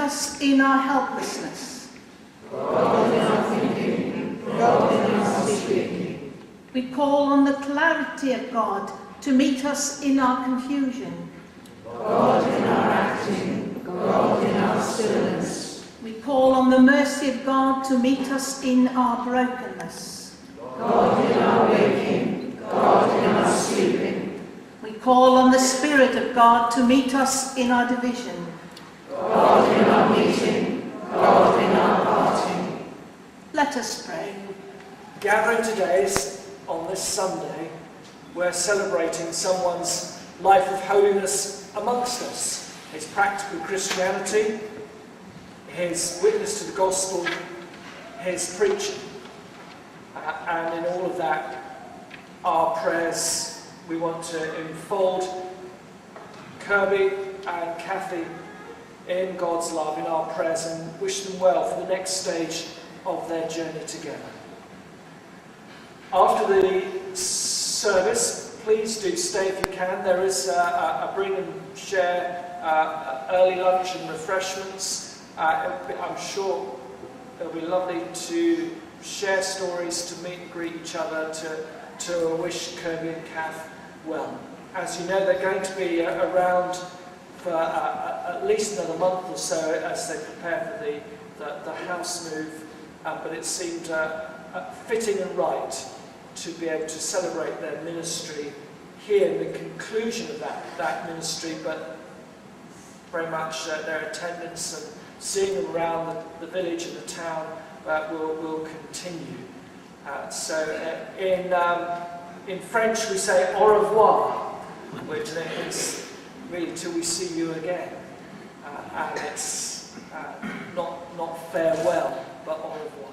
us in our helplessness. God in our thinking, God in our speaking. We call on the clarity of God to meet us in our confusion. God in our acting, God in our stillness. We call on the mercy of God to meet us in our brokenness. God in our waking, God in our sleeping. We call on the Spirit of God to meet us in our division. God in our meeting, God in our parting. Let us pray. Gathering today on this Sunday, we're celebrating someone's life of holiness amongst us. His practical Christianity, his witness to the gospel, his preaching. And in all of that, our prayers, we want to enfold Kirby and Kathy in God's love, in our prayers, and wish them well for the next stage of their journey together. After the service, please do stay if you can. There is a bring and share early lunch and refreshments. I'm sure it'll be lovely to share stories, to meet and greet each other, to wish Kirby and Kath well. As you know, they're going to be around for at least another month or so as they prepare for the house move, but it seemed fitting and right to be able to celebrate their ministry here in the conclusion of that ministry, but very much their attendance and seeing them around the village and the town will continue. In French we say au revoir, which is really till we see you again, and it's not farewell, but au revoir.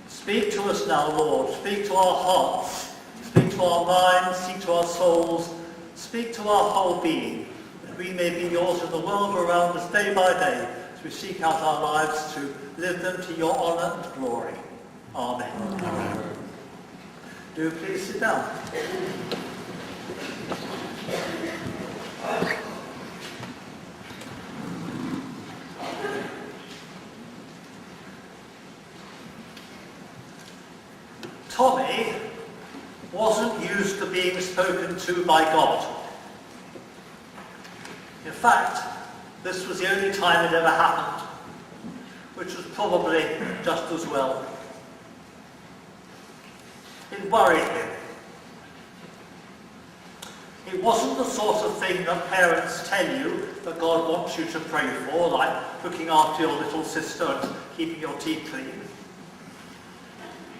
Speak to us now, Lord. Speak to our hearts. Speak to our minds. Speak to our souls. Speak to our whole being, that we may be yours in the world around us day by day, as we seek out our lives to live them to your honour and glory. Amen. Amen. Do please sit down. Tommy wasn't used to being spoken to by God. In fact, this was the only time it ever happened, which was probably just as well. It worried him. It wasn't the sort of thing that parents tell you that God wants you to pray for, like looking after your little sister and keeping your teeth clean.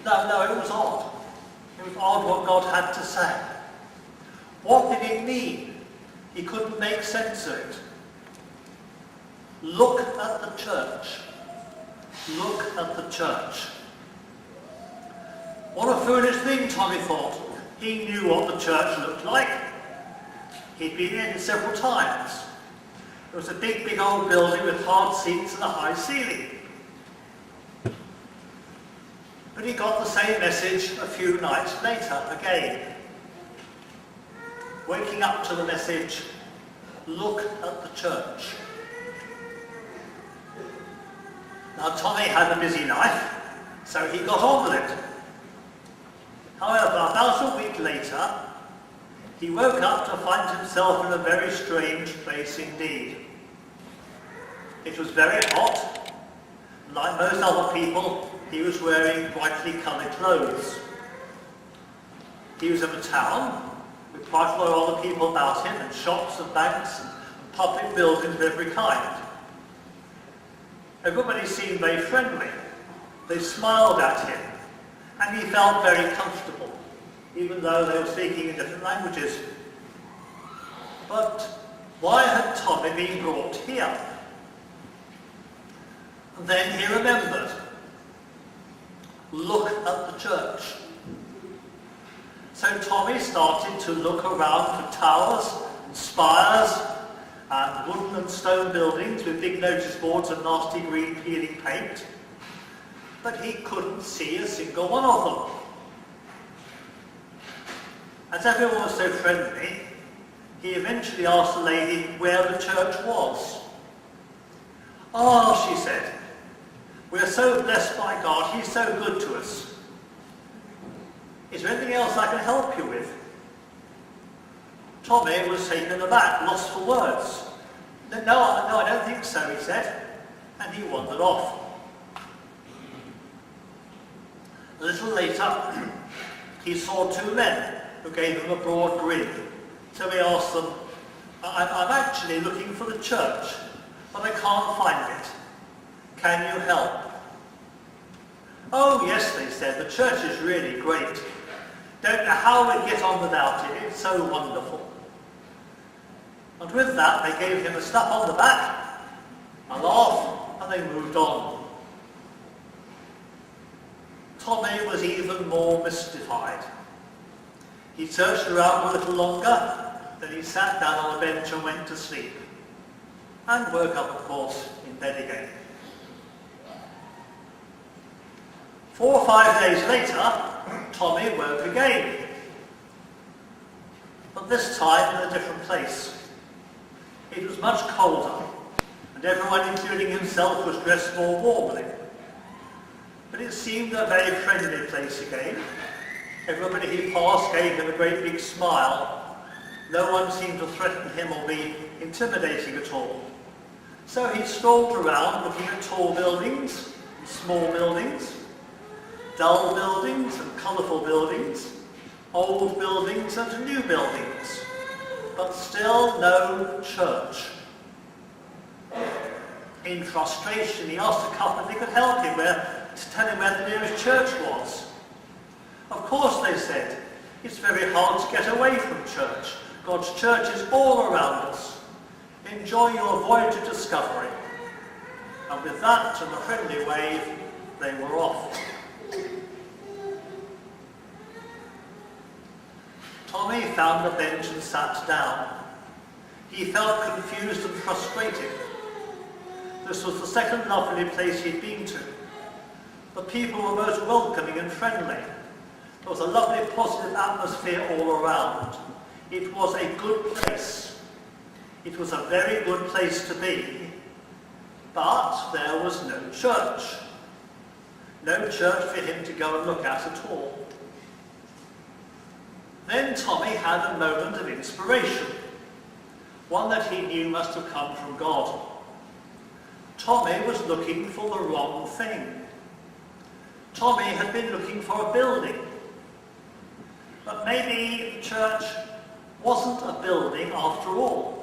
No, it was odd. It was odd what God had to say. What did it mean? He couldn't make sense of it. Look at the church. Look at the church. What a foolish thing, Tommy thought. He knew what the church looked like. He'd been in it several times. It was a big old building with hard seats and a high ceiling. But he got the same message a few nights later again. Waking up to the message, look at the church. Now Tommy had a busy life, so he got on with it. However, about a week later, he woke up to find himself in a very strange place indeed. It was very hot. Like most other people, he was wearing brightly coloured clothes. He was in a town with quite a lot of other people about him, and shops and banks and public buildings of every kind. Everybody seemed very friendly. They smiled at him, and he felt very comfortable, even though they were speaking in different languages. But why had Tommy been brought here? And then he remembered. Look at the church. So Tommy started to look around for towers and spires and wooden and stone buildings with big notice boards and nasty green peeling paint. But he couldn't see a single one of them. As everyone was so friendly, he eventually asked the lady where the church was. "Oh," she said, "we're so blessed by God, he's so good to us. Is there anything else I can help you with?" Tommy was taken aback, lost for words. No, I don't think so," he said, and he wandered off. A little later, he saw two men who gave him a broad grin. So he asked them, I'm actually looking for the church, but I can't find it. Can you help?" "Oh yes," they said, "the church is really great. Don't know how we'd get on without it. It's so wonderful." And with that, they gave him a slap on the back, a laugh, and they moved on. Tommy was even more mystified. He searched around a little longer, then he sat down on a bench and went to sleep. And woke up, of course, in bed again. 4 or 5 days later, Tommy woke again. But this time in a different place. It was much colder, and everyone, including himself, was dressed more warmly. But it seemed a very friendly place again. Everybody he passed gave him a great big smile. No one seemed to threaten him or be intimidating at all. So he strolled around looking at tall buildings and small buildings, dull buildings and colourful buildings, old buildings and new buildings, but still no church. In frustration, he asked a couple if they could help him to tell him where the nearest church was. Of course, they said, it's very hard to get away from church. God's church is all around us. Enjoy your voyage of discovery. And with that and a friendly wave, they were off. Tommy found a bench and sat down. He felt confused and frustrated. This was the second lovely place he'd been to. The people were most welcoming and friendly. There was a lovely positive atmosphere all around. It was a good place. It was a very good place to be. But there was no church. No church for him to go and look at all. Then Tommy had a moment of inspiration. One that he knew must have come from God. Tommy was looking for the wrong thing. Tommy had been looking for a building. But maybe the church wasn't a building after all.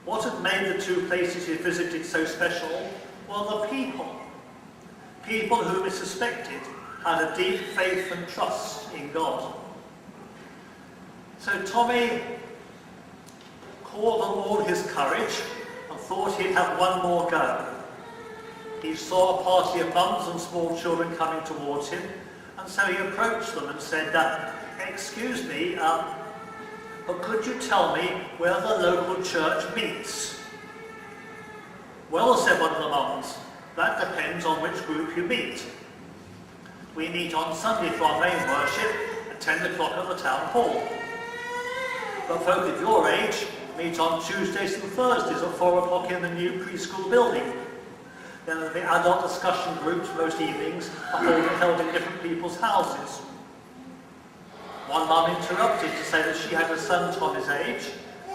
What had made the two places he visited so special were the people. People whom he suspected had a deep faith and trust in God. So Tommy called on all his courage and thought he'd have one more go. He saw a party of mums and small children coming towards him, and so he approached them and said, "Excuse me, but could you tell me where the local church meets?" "Well," said one of the mums, "that depends on which group you meet. We meet on Sunday for our main worship at 10 o'clock at the town hall. But folk of your age meet on Tuesdays and Thursdays at 4 o'clock in the new preschool building. Then the adult discussion groups most evenings are held in different people's houses." One mum interrupted to say that she had a son Tommy's age,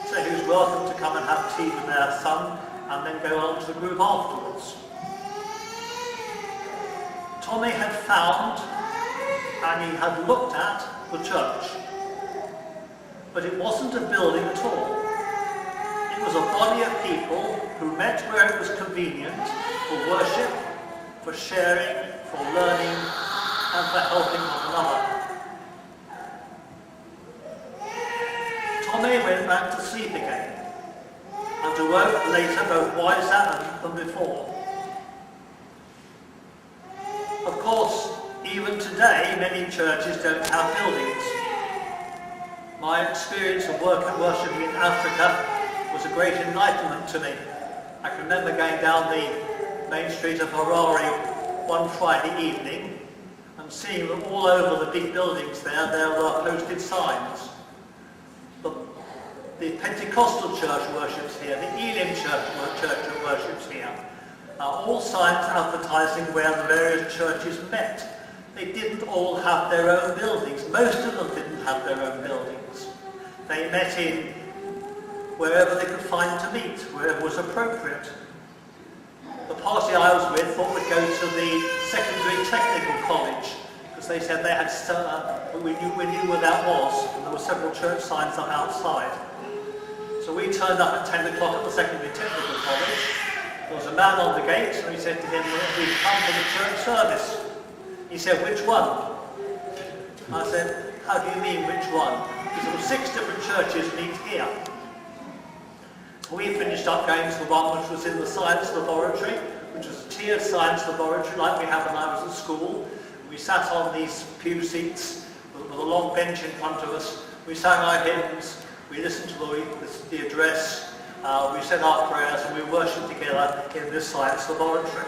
so he was welcome to come and have tea with their son and then go on to the group afterwards. Tommy had found and he had looked at the church, but it wasn't a building at all. It was a body of people who met where it was convenient for worship, for sharing, for learning, and for helping one another. Tommy went back to sleep again, and awoke later both wiser than before. Of course, even today, many churches don't have buildings. My experience of worshipping in Africa was a great enlightenment to me. I can remember going down the main street of Harare one Friday evening and seeing that all over the big buildings there were posted signs. The Pentecostal church worships here, the Elim church worships here. All signs advertising where the various churches met. They didn't all have their own buildings. Most of them didn't have their own buildings. They met in wherever they could find to meet, wherever was appropriate. The party I was with thought we'd go to the secondary technical college, because they said they had, we knew where that was, and there were several church signs up outside. So we turned up at 10 o'clock at the secondary technical college. There was a man on the gate, and we said to him, "We've come for the church service." He said, "Which one?" I said, "How do you mean, which one?" He said, "Well, 6 different churches meet here." We finished up going to the one which was in the science laboratory, which was a tiered science laboratory like we had when I was at school. We sat on these pew seats with a long bench in front of us. We sang our hymns, we listened to the address, we said our prayers, and we worshipped together in this science laboratory.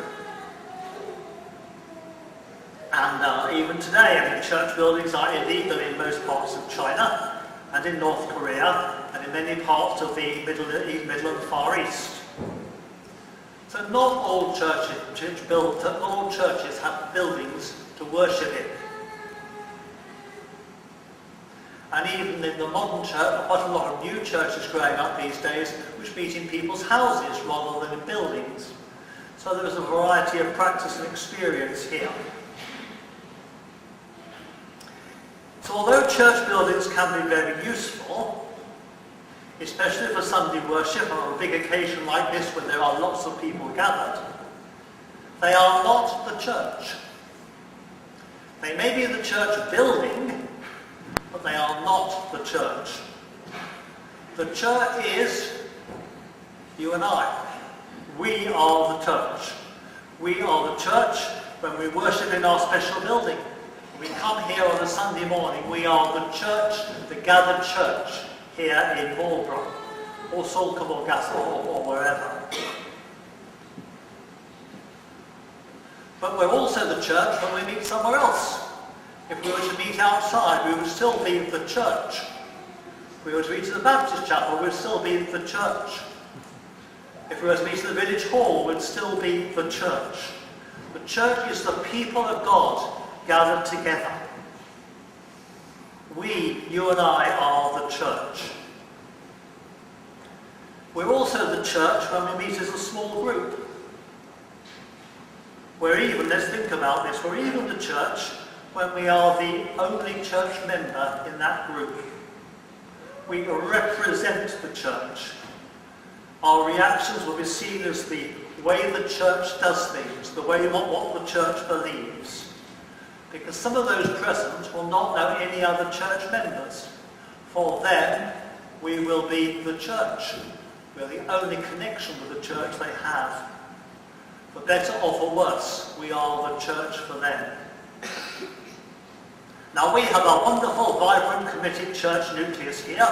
And even today, I mean, church buildings are illegal in most parts of China and in North Korea and in many parts of the Middle and Far East. So not all churches have buildings to worship in. And even in the modern church, quite a lot of new churches growing up these days which meet in people's houses rather than in buildings. So there is a variety of practice and experience here. So although church buildings can be very useful, especially for Sunday worship on a big occasion like this when there are lots of people gathered, they are not the church. They may be the church building, but they are not the church. The church is you and I. We are the church. We are the church when we worship in our special building. When we come here on a Sunday morning, we are the church, the gathered church here in Malborough, or Salcombe or Gassel or wherever. But we're also the church when we meet somewhere else. If we were to meet outside, we would still be the church. If we were to meet at the Baptist chapel, we would still be the church. If we were to meet at the village hall, we would still be the church. The church is the people of God gathered together. We, you and I, are the church. We're also the church when we meet as a small group. We're even, let's think about this, we're even the church when we are the only church member in that group. We represent the church. Our reactions will be seen as the way the church does things, the way what the church believes. Because some of those present will not know any other church members. For them, we will be the church. We're the only connection with the church they have. For better or for worse, we are the church for them. Now we have a wonderful, vibrant, committed church nucleus here,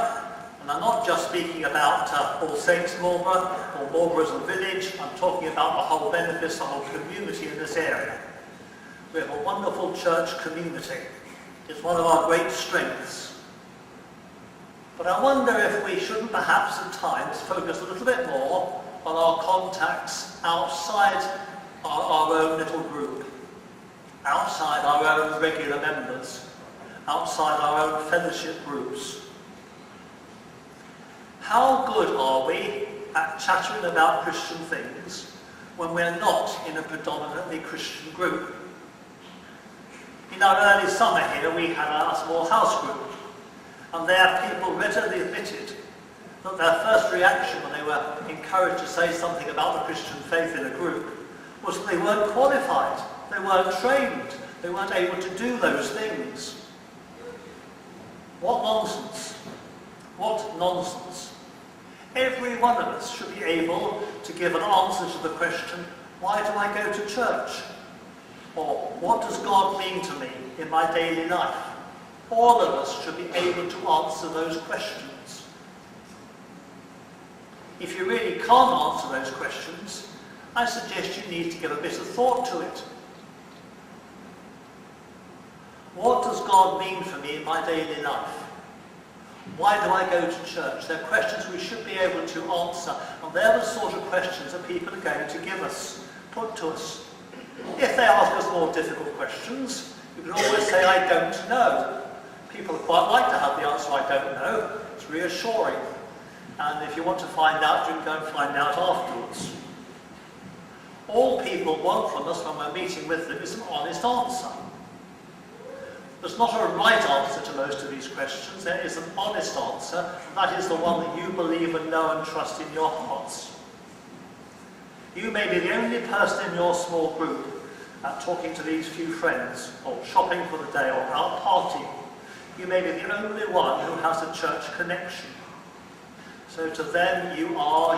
and I'm not just speaking about All Saints Marlborough or Marlborough as a village. I'm talking about the whole benefice, the whole community in this area. We have a wonderful church community. It's one of our great strengths. But I wonder if we shouldn't perhaps at times focus a little bit more on our contacts outside our own little group, outside our own regular members, outside our own fellowship groups. How good are we at chattering about Christian things when we're not in a predominantly Christian group? In our early summer here, we had a small house group, and there people readily admitted that their first reaction when they were encouraged to say something about the Christian faith in a group was that they weren't qualified, they weren't trained, they weren't able to do those things. What nonsense. What nonsense. Every one of us should be able to give an answer to the question, why do I go to church? Or what does God mean to me in my daily life? All of us should be able to answer those questions. If you really can't answer those questions, I suggest you need to give a bit of thought to it. What does God mean for me in my daily life? Why do I go to church? They're questions we should be able to answer, and they're the sort of questions that people are going to give us, put to us. If they ask us more difficult questions, you can always say, I don't know. People quite like to have the answer, I don't know. It's reassuring. And if you want to find out, you can go and find out afterwards. All people want from us when we're meeting with them is an honest answer. There's not a right answer to most of these questions. There is an honest answer, and that is the one that you believe and know and trust in your hearts. You may be the only person in your small group talking to these few friends, or shopping for the day, or out partying. You may be the only one who has a church connection. So to them, you are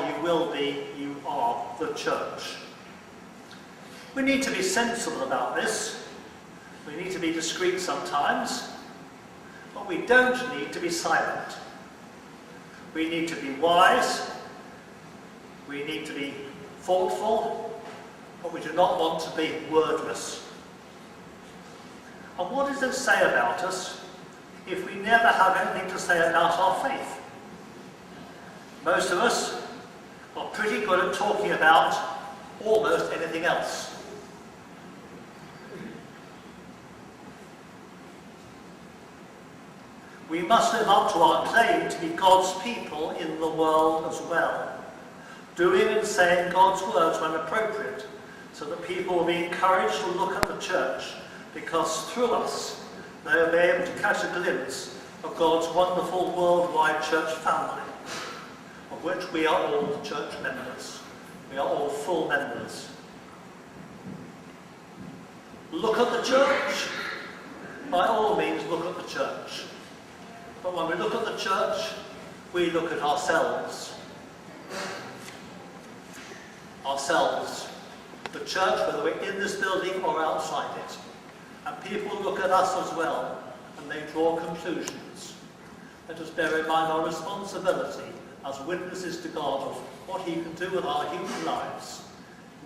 the church. We need to be sensible about this. We need to be discreet sometimes, but we don't need to be silent. We need to be wise. We need to be thoughtful, but we do not want to be wordless. And what does it say about us if we never have anything to say about our faith? Most of us are pretty good at talking about almost anything else. We must live up to our claim to be God's people in the world as well, doing and saying God's words when appropriate, so that people will be encouraged to look at the church, because through us they will be able to catch a glimpse of God's wonderful worldwide church family, of which we are all church members. We are all full members. Look at the church. By all means, look at the church. But when we look at the church, we look at ourselves. Ourselves. The church, whether we're in this building or outside it. And people look at us as well, and they draw conclusions. Let us bear in mind our responsibility as witnesses to God of what he can do with our human lives.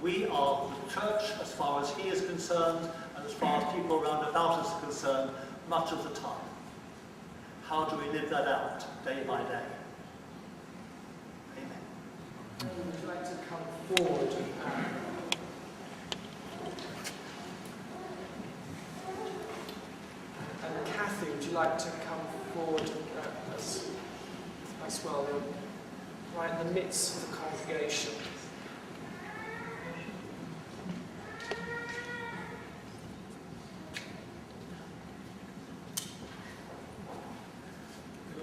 We are the church as far as he is concerned, and as far as people around about us are concerned, much of the time. How do we live that out day by day? Amen. Would you like to come forward? And Kathy, would you like to come forward as well? Right in the midst of the congregation.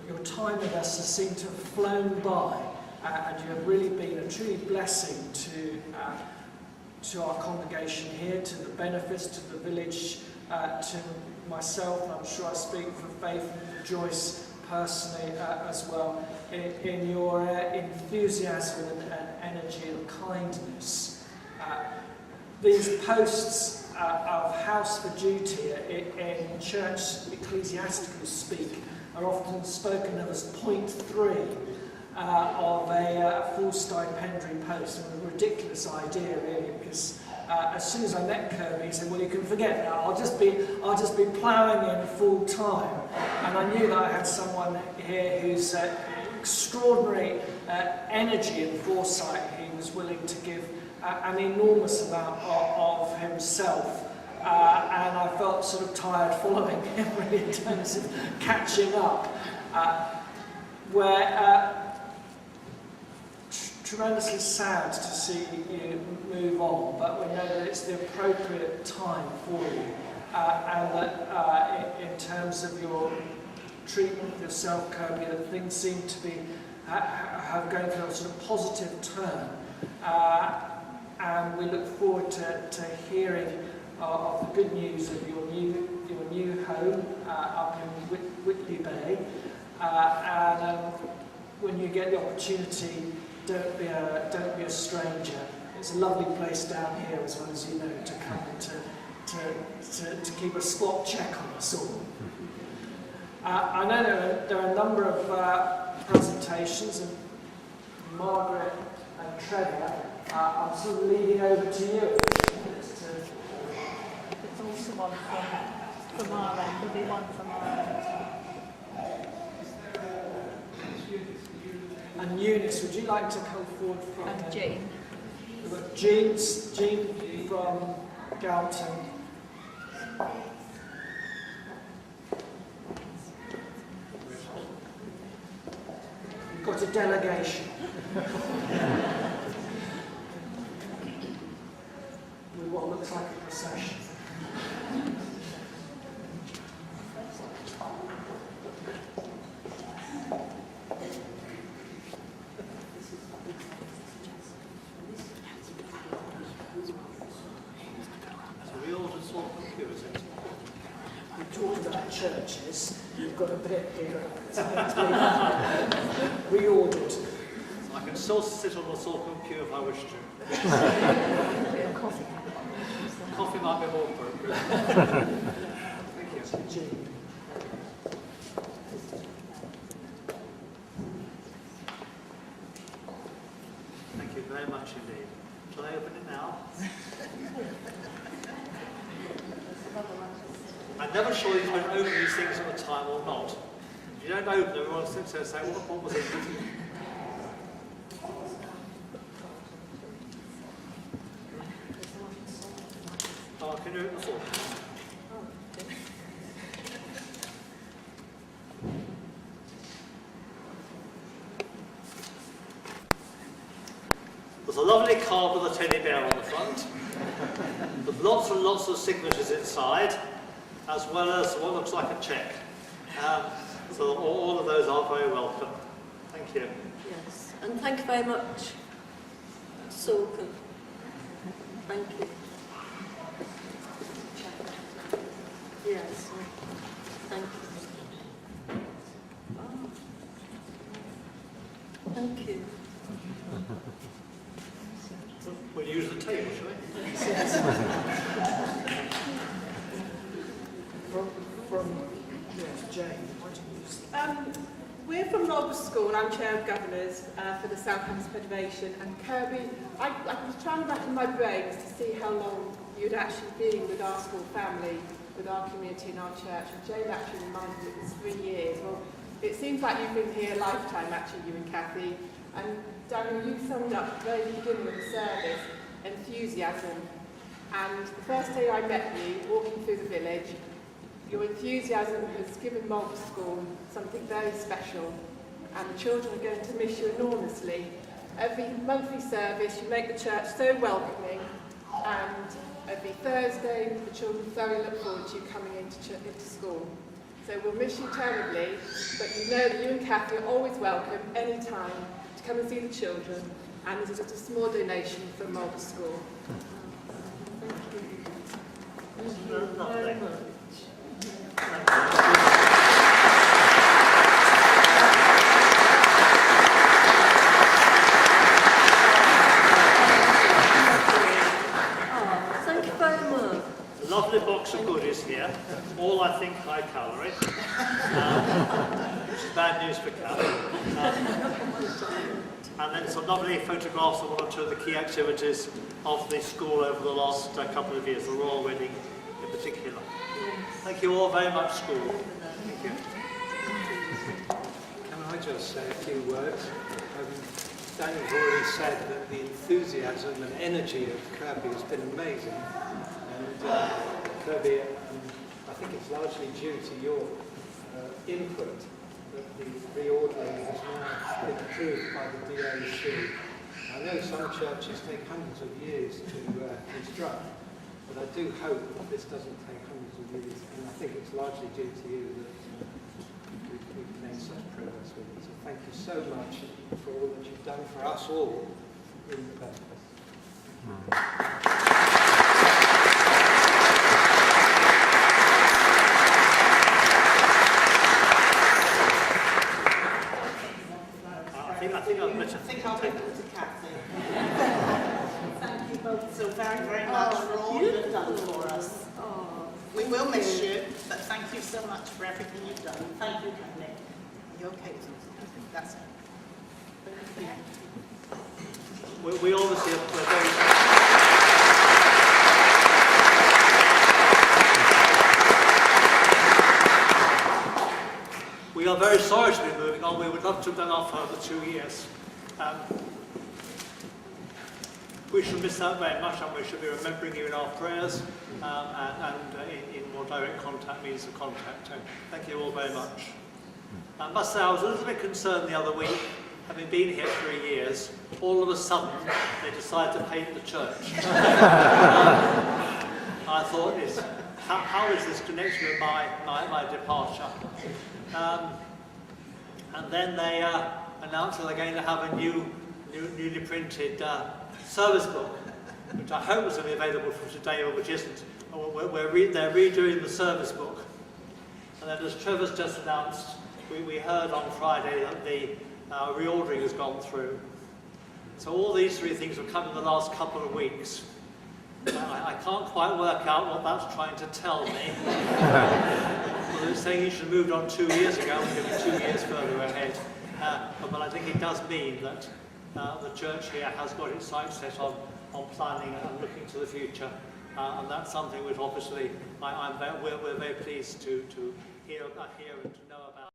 Your time with us has seemed to have flown by, and you have really been a true blessing to our congregation here, to the benefits, to the village, to myself, and I'm sure I speak for Faith and Joyce personally as well, in your enthusiasm and energy and kindness. These posts of house for duty in church ecclesiastical speak are often spoken of as point 3 of a full stipendiary post. And a ridiculous idea, really, because as soon as I met Kirby, he said, "Well, you can forget that. I'll just be ploughing in full time." And I knew that I had someone here whose extraordinary energy and foresight. He was willing to give an enormous amount of himself. And I felt sort of tired following him, really, in terms of catching up. Tremendously sad to see you move on, but we know that it's the appropriate time for you, and that in terms of your treatment of yourself, Kirby, that things seem to be going through a sort of positive turn, and we look forward to hearing of the good news of your new home up in Whitley Bay, and when you get the opportunity, don't be a stranger. It's a lovely place down here, as well as you know, to come and to keep a spot check on us all. I know there are a number of presentations, and Margaret and Trevor, I'm sort of leading over to you. There's also one from our end. There'll be one from our end. And Eunice, would you like to come forward from And Jean. We've got Jean from Galton. We've got a delegation. With what looks like a procession. Talking about churches, you've got a bit here. It's been reordered. I can still sit on the Salcombe pew if I wish to. Coffee. Coffee might be more appropriate. Thank you. Jean. Thank you very much indeed. Shall I open it now? I'm never sure if I open these things at a time or not. If you don't open them, everyone sits there and say, what was it? Oh, can you open the floor? There's a lovely card with a teddy bear on the front, with lots and lots of signatures inside, as well as what looks like a cheque. So all of those are very welcome. Thank you. Yes, and thank you very much, Salcombe. Thank you. Yes, thank you. Thank you. We'll use the table, shall we? Yes, Jane, why don't you use We're from Malborough School. I'm Chair of Governors for the Southampton Federation. And Kirby, I was trying back in my brains to see how long you'd actually been with our school family, with our community and our church. And Jane actually reminded me it was 3 years. Well, it seems like you've been here a lifetime, actually, you and Kathy. And Daniel, you summed up at the very beginning of the service, enthusiasm. And the first day I met you, walking through the village, your enthusiasm has given Malborough School something very special, and the children are going to miss you enormously. Every monthly service, you make the church so welcoming, and every Thursday, the children thoroughly look forward to you coming into school. So we'll miss you terribly, but you know that you and Kathy are always welcome anytime to come and see the children, and this is just a small donation from Malborough School. Thank you very much. Thank you very much. Lovely box of goodies here, all I think high calorie, which is bad news for Kat. And then some lovely photographs of one or two of the key activities of the school over the last couple of years, the Royal Wedding in particular. Thank you all very much, school. Thank you. Can I just say a few words? Daniel's already said that the enthusiasm and energy of Kirby has been amazing. And Kirby, I think it's largely due to your input that the reordering has now been approved by the DAC. I know some churches take hundreds of years to construct, but I do hope that this doesn't take hundreds of years, and I think it's largely due to you that we've made such progress with it. So thank you so much for all that you've done for us all in the purpose. I think I'll give it to Kathy. Thank you both so very, very much for all you've done for us. We will miss you, but thank you so much for everything you've done. Thank you, Kathy. Are you okay? That's it. we obviously are very... very sorry to be moving on. We would love to have done our further 2 years. We shall miss that very much, and we shall be remembering you in our prayers and in more direct contact, means of contact. So thank you all very much. I must say I was a little bit concerned the other week, having been here 3 years, all of a sudden they decided to paint the church. I thought, how is this connected with my departure? And then they announced that they're going to have a newly printed service book, which I hope is going to be available from today, or which isn't. They're redoing the service book. And then, as Trevor's just announced, we heard on Friday that the reordering has gone through. So all these 3 things have come in the last couple of weeks. I can't quite work out what that's trying to tell me. Well, it's saying you should have moved on 2 years ago, we're going to be 2 years further ahead. But I think it does mean that the church here has got its sights set on planning and looking to the future. And that's something which obviously we're very pleased to hear and to know about.